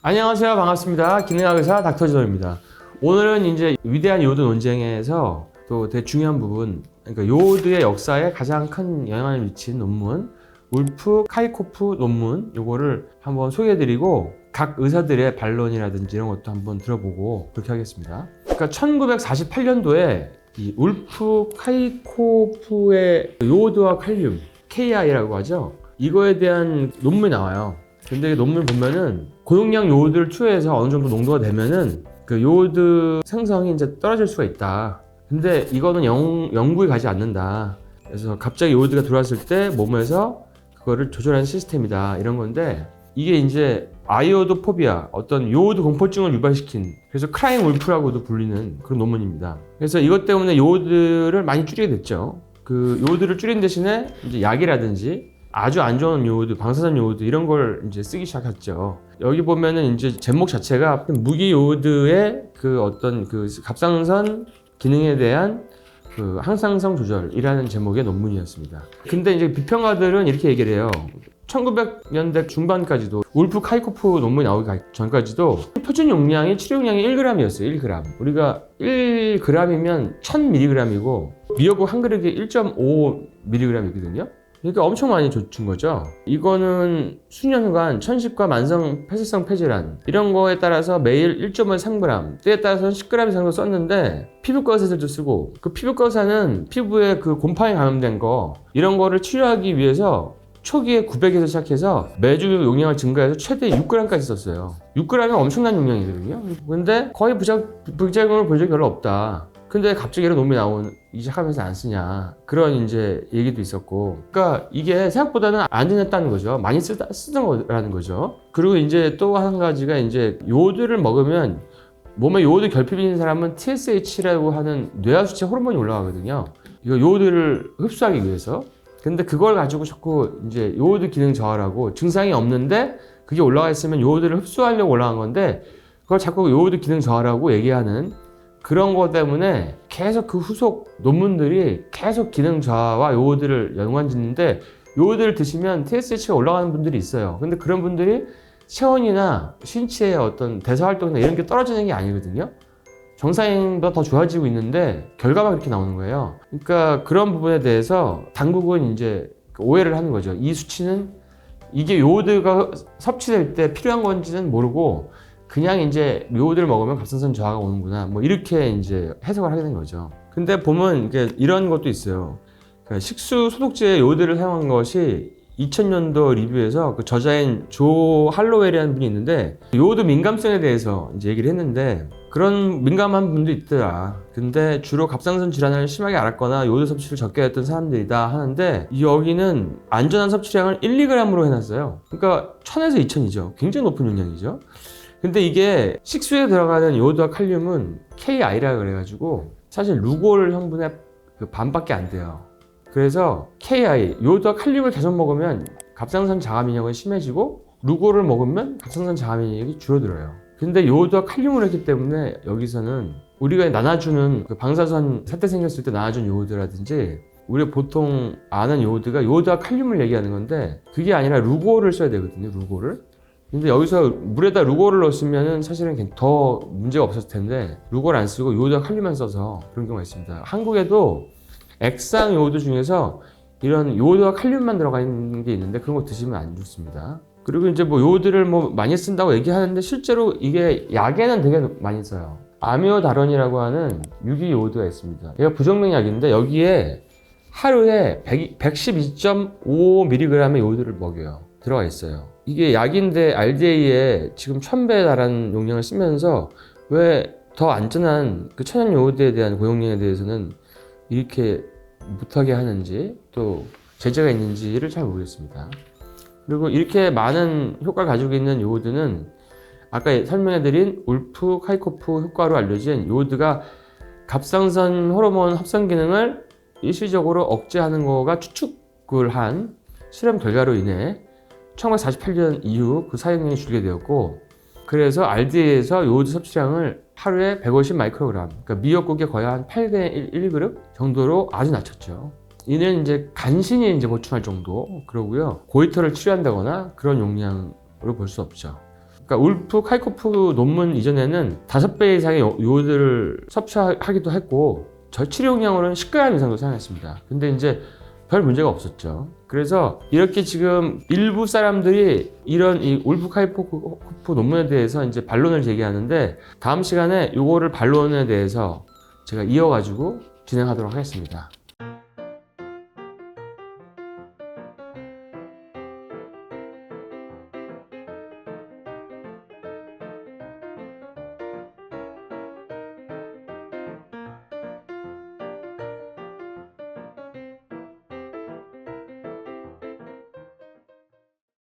안녕하세요. 반갑습니다. 기능학 의사 닥터진호입니다. 오늘은 이제 위대한 요오드 논쟁에서 또 되게 중요한 부분, 그러니까 요오드의 역사에 가장 큰 영향을 미친 논문, 울프 카이코프 논문, 요거를 한번 소개해드리고 각 의사들의 반론이라든지 이런 것도 한번 들어보고 그렇게 하겠습니다. 그러니까 1948년도에 이 울프 카이코프의 요오드와 칼륨, KI라고 하죠. 이거에 대한 논문이 나와요. 근데 논문 보면은 고용량 요오드를 투여해서 어느 정도 농도가 되면은 그 요오드 생성이 이제 떨어질 수가 있다. 근데 이거는 영구히 가지 않는다. 그래서 갑자기 요오드가 들어왔을 때 몸에서 그거를 조절하는 시스템이다. 이런 건데 이게 이제 아이오도 포비아, 어떤 요오드 공포증을 유발시킨, 그래서 크라잉 울프라고도 불리는 그런 논문입니다. 그래서 이것 때문에 요오드를 많이 줄이게 됐죠. 그 요오드를 줄인 대신에 이제 약이라든지 아주 안 좋은 요오드, 방사선 요오드 이런 걸 이제 쓰기 시작했죠. 여기 보면은 이제 제목 자체가 무기 요오드의 그 어떤 그 갑상선 기능에 대한 그 항상성 조절이라는 제목의 논문이었습니다. 근데 이제 비평가들은 이렇게 얘기를 해요. 1900년대 중반까지도 울프 카이코프 논문이 나오기 전까지도 표준 용량이 치료 용량이 1g이었어요. 1g. 우리가 1g이면 1000mg이고 미역국 한 그릇에 1.5mg이거든요. 그러니까 엄청 많이 준 거죠. 이거는 수년간 천식과 만성 폐쇄성 폐질환 이런 거에 따라서 매일 1.3g, 때에 따라서는 10g 이상도 썼는데 피부과 의사들도 쓰고, 그 피부과 의사는 피부에 그 곰팡이 감염된 거 이런 거를 치료하기 위해서 초기에 900에서 시작해서 매주 용량을 증가해서 최대 6g까지 썼어요. 6g이면 엄청난 용량이거든요. 근데 거의 부작용을 본 적이 별로 없다. 근데 갑자기 이런 논문이 나오기 시작하면서 안 쓰냐, 그런 이제 얘기도 있었고, 그러니까 이게 생각보다는 안전했다는 거죠. 많이 쓰던 거라는 거죠. 그리고 이제 또 한 가지가 이제 요오드를 먹으면 몸에 요오드 결핍이 있는 사람은 TSH라고 하는 뇌하수체 호르몬이 올라가거든요. 이거 요오드를 흡수하기 위해서. 근데 그걸 가지고 자꾸 이제 요오드 기능 저하라고, 증상이 없는데 그게 올라가 있으면 요오드를 흡수하려고 올라간 건데 그걸 자꾸 요오드 기능 저하라고 얘기하는 그런 것 때문에 계속 그 후속 논문들이 계속 기능 저하와 요오드를 연관 짓는데, 요오드를 드시면 TSH가 올라가는 분들이 있어요. 근데 그런 분들이 체온이나 신체의 어떤 대사활동이나 이런 게 떨어지는 게 아니거든요. 정상인보다 더 좋아지고 있는데 결과가 그렇게 나오는 거예요. 그러니까 그런 부분에 대해서 당국은 이제 오해를 하는 거죠. 이 수치는 이게 요오드가 섭취될 때 필요한 건지는 모르고 그냥 이제 요오드를 먹으면 갑상선 저하가 오는구나, 뭐 이렇게 이제 해석을 하게 된 거죠. 근데 보면 이게 이런 것도 있어요. 그러니까 식수 소독제에 요오드를 사용한 것이 2000년도 리뷰에서 그 저자인 조 할로웰이라는 분이 있는데 요오드 민감성에 대해서 이제 얘기를 했는데, 그런 민감한 분도 있더라. 근데 주로 갑상선 질환을 심하게 앓았거나 요오드 섭취를 적게 했던 사람들이다 하는데, 여기는 안전한 섭취량을 1, 2g으로 해놨어요. 그러니까 1000에서 2000이죠. 굉장히 높은 용량이죠. 근데 이게 식수에 들어가는 요오드와 칼륨은 KI라 그래가지고 사실 루골 성분의 그 반밖에 안 돼요. 그래서 KI, 요오드와 칼륨을 계속 먹으면 갑상선 자가 면역은 심해지고, 루골을 먹으면 갑상선 자가 면역이 줄어들어요. 근데 요오드와 칼륨을 했기 때문에 여기서는 우리가 나눠주는 그 방사선 사태 생겼을 때 나눠준 요오드라든지, 우리가 보통 아는 요오드가 요오드와 칼륨을 얘기하는 건데 그게 아니라 루골을 써야 되거든요. 루골을. 근데 여기서 물에다 루골을 넣었으면 사실은 더 문제가 없었을 텐데 루골 안 쓰고 요오드와 칼륨만 써서 그런 경우가 있습니다. 한국에도 액상 요오드 중에서 이런 요오드와 칼륨만 들어가 있는 게 있는데 그런 거 드시면 안 좋습니다. 그리고 이제 뭐 요오드를 뭐 많이 쓴다고 얘기하는데 실제로 이게 약에는 되게 많이 써요. 아미오다론이라고 하는 유기 요오드가 있습니다. 얘가 부정맥약인데 여기에 하루에 112.5mg의 요오드를 먹여요. 들어가 있어요. 이게 약인데 RDA에 지금 1000배에 달하는 용량을 쓰면서 왜 더 안전한 그 천연 요오드에 대한 고용량에 대해서는 이렇게 못하게 하는지, 또 제재가 있는지를 잘 모르겠습니다. 그리고 이렇게 많은 효과를 가지고 있는 요오드는 아까 설명해드린 울프 카이코프 효과로 알려진 요오드가 갑상선 호르몬 합성 기능을 일시적으로 억제하는 거가 추측을 한 실험 결과로 인해 1948년 이후 그 사용량이 줄게 되었고, 그래서 RDA에서 요오드 섭취량을 하루에 150 마이크로그램, 그러니까 미역국에 거의 한 8분의 1그릇 정도로 아주 낮췄죠. 이는 이제 간신히 이제 보충할 정도 그러고요. 고이터를 치료한다거나 그런 용량으로 볼 수 없죠. 그러니까 울프 카이코프 논문 이전에는 5배 이상의 요오드를 섭취하기도 했고 저치료용량으로는 10g 이상도 사용했습니다. 근데 이제 별 문제가 없었죠. 그래서 이렇게 지금 일부 사람들이 이런 이 울프 카이코프 논문에 대해서 이제 반론을 제기하는데 다음 시간에 요거를 반론에 대해서 제가 이어가지고 진행하도록 하겠습니다.